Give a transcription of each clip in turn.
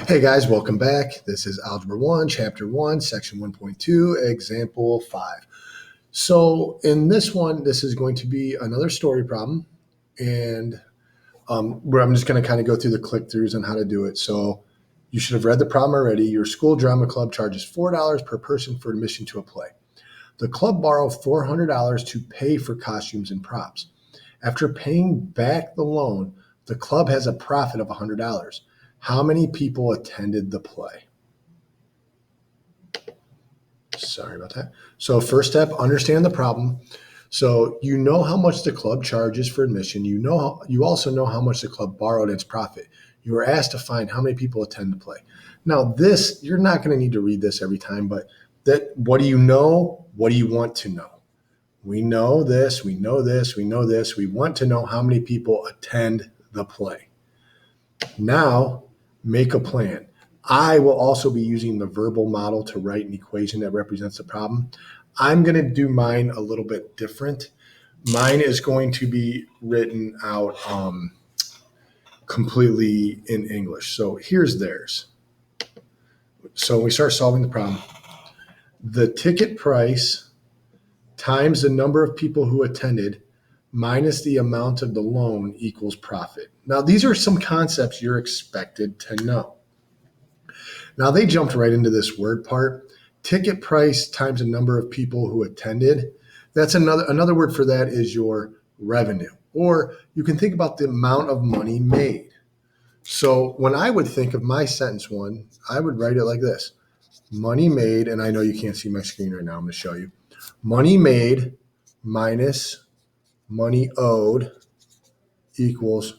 Hey guys, welcome back. This is Algebra 1, Chapter 1, Section 1.2, Example 5. So in this one, this is going to be another story problem, and where I'm just going to kind of go through the click-throughs on how to do it. So you should have read the problem already. Your school drama club charges $4 per person for admission to a play. The club borrowed $400 to pay for costumes and props. After paying back the loan, the club has a profit of $100. How many people attended the play? Sorry about that. So first step, understand the problem. So you know how much the club charges for admission. You also know how much the club borrowed its profit. You were asked to find how many people attend the play. Now this, you're not going to need to read this every time, but what do you know? What do you want to know? We know this, we know this, we know this. We want to know how many people attend the play. Now, make a plan. I will also be using the verbal model to write an equation that represents the problem. I'm going to do mine a little bit different. Mine is going to be written out completely in English. So here's theirs. So we start solving the problem. The ticket price times the number of people who attended minus the amount of the loan equals profit. Now, these are some concepts you're expected to know. Now, they jumped right into this word part. Ticket price times the number of people who attended. That's another word for that is your revenue. Or you can think about the amount of money made. So when I would think of my sentence one, I would write it like this. Money made, and I know you can't see my screen right now. I'm going to show you. Money made minus money owed equals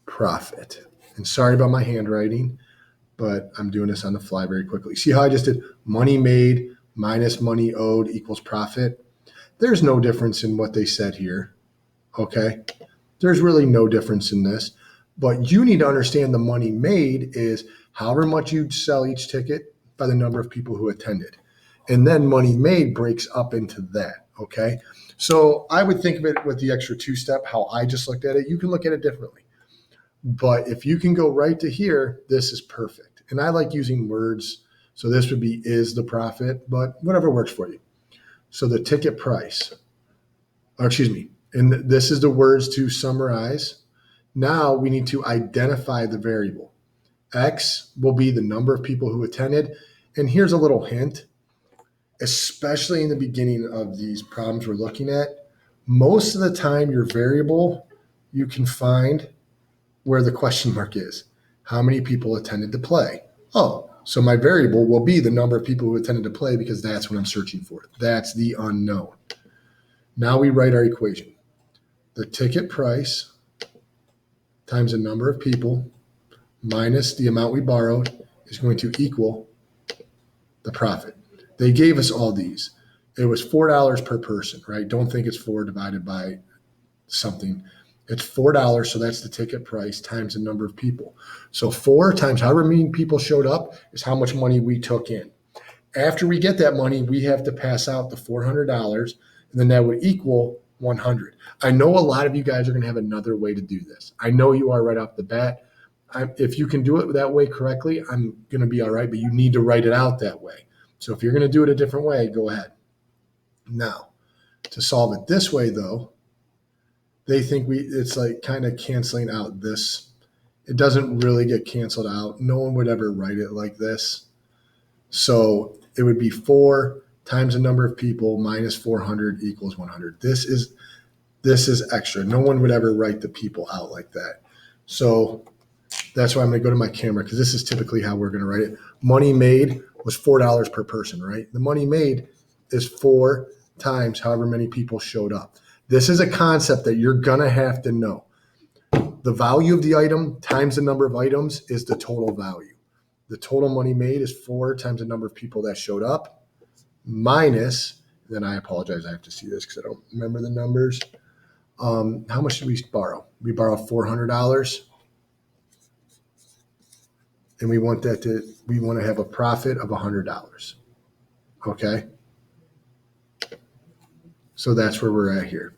profit. And sorry about my handwriting, but I'm doing this on the fly very quickly. See how I just did money made minus money owed equals profit? There's no difference in what they said here, okay? There's really no difference in this, but you need to understand the money made is however much you sell each ticket by the number of people who attended. And then money made breaks up into that, okay? So I would think of it with the extra two-step, how I just looked at it. You can look at it differently. But if you can go right to here, this is perfect. And I like using words. So this would be is the profit, but whatever works for you. So the ticket price, or excuse me, and this is the words to summarize. Now we need to identify the variable. X will be the number of people who attended. And here's a little hint, especially in the beginning of these problems we're looking at. Most of the time, your variable you can find where the question mark is. How many people attended the play? Oh, so my variable will be the number of people who attended the play because that's what I'm searching for. That's the unknown. Now we write our equation. The ticket price times the number of people minus the amount we borrowed is going to equal the profit. They gave us all these. It was $4 per person, right? Don't think it's 4 divided by something. It's $4, so that's the ticket price times the number of people. So 4 times however many people showed up is how much money we took in. After we get that money, we have to pass out the $400, and then that would equal 100. I know a lot of you guys are going to have another way to do this. I know you are right off the bat. If you can do it that way correctly, I'm going to be all right, but you need to write it out that way. So if you're going to do it a different way, go ahead. Now, to solve it this way, though, they think it's like kind of canceling out this. It doesn't really get canceled out. No one would ever write it like this. So it would be 4 times the number of people minus 400 equals 100. This is extra. No one would ever write the people out like that. So that's why I'm going to go to my camera because this is typically how we're going to write it. Money made was $4 per person, right? The money made is 4 times however many people showed up. This is a concept that you're going to have to know. The value of the item times the number of items is the total value. The total money made is 4 times the number of people that showed up minus, then I apologize, I have to see this because I don't remember the numbers. How much did we borrow? We borrowed $400. And we want to have a profit of $100. Okay? So that's where we're at here.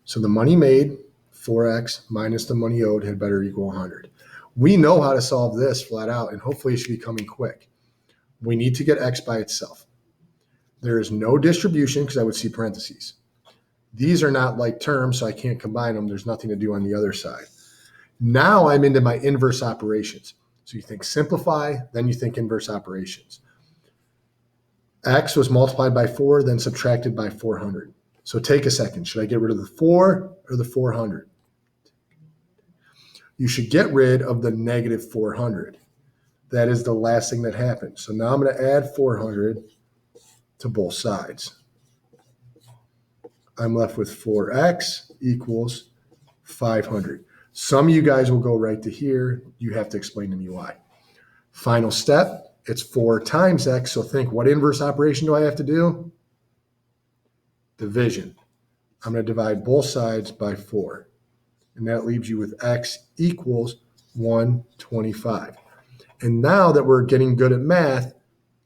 So the money made, 4x minus the money owed had better equal 100. We know how to solve this flat out, and hopefully it should be coming quick. We need to get X by itself. There is no distribution because I would see parentheses. These are not like terms, so I can't combine them. There's nothing to do on the other side. Now I'm into my inverse operations. So you think simplify, then you think inverse operations. X was multiplied by 4, then subtracted by 400. So take a second. Should I get rid of the 4 or the 400? You should get rid of the negative 400. That is the last thing that happened. So now I'm going to add 400 to both sides. I'm left with 4x equals 500. Some of you guys will go right to here. You have to explain to me why. Final step, it's 4 times x. So think, what inverse operation do I have to do? Division. I'm going to divide both sides by 4. And that leaves you with x equals 125. And now that we're getting good at math,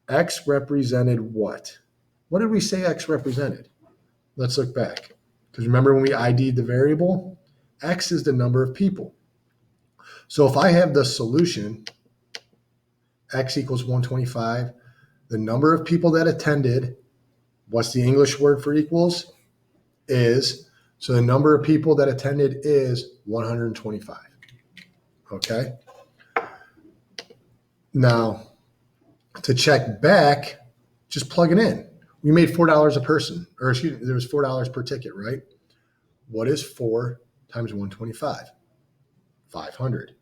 x represented what? What did we say x represented? Let's look back. Because remember when we ID'd the variable? X is the number of people. So if I have the solution, x equals 125, the number of people that attended, what's the English word for equals? Is. So the number of people that attended is 125. Okay? Now, to check back, just plug it in. We made $4 a person, or excuse me, there was $4 per ticket, right? What is 4 times 125? 500.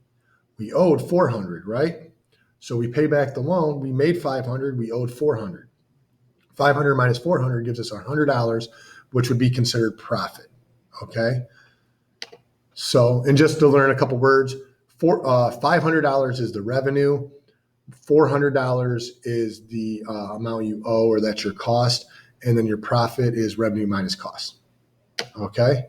We owed 400, right? So we pay back the loan. We made 500. We owed 400. 500 minus 400 gives us $100, which would be considered profit. Okay. So, and just to learn a couple words, $500 is the revenue. $400 is the amount you owe, or that's your cost. And then your profit is revenue minus cost. Okay.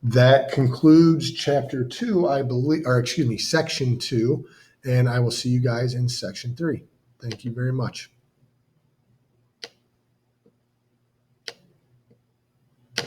That concludes chapter 2, I believe, or excuse me, section 2. And I will see you guys in section 3. Thank you very much.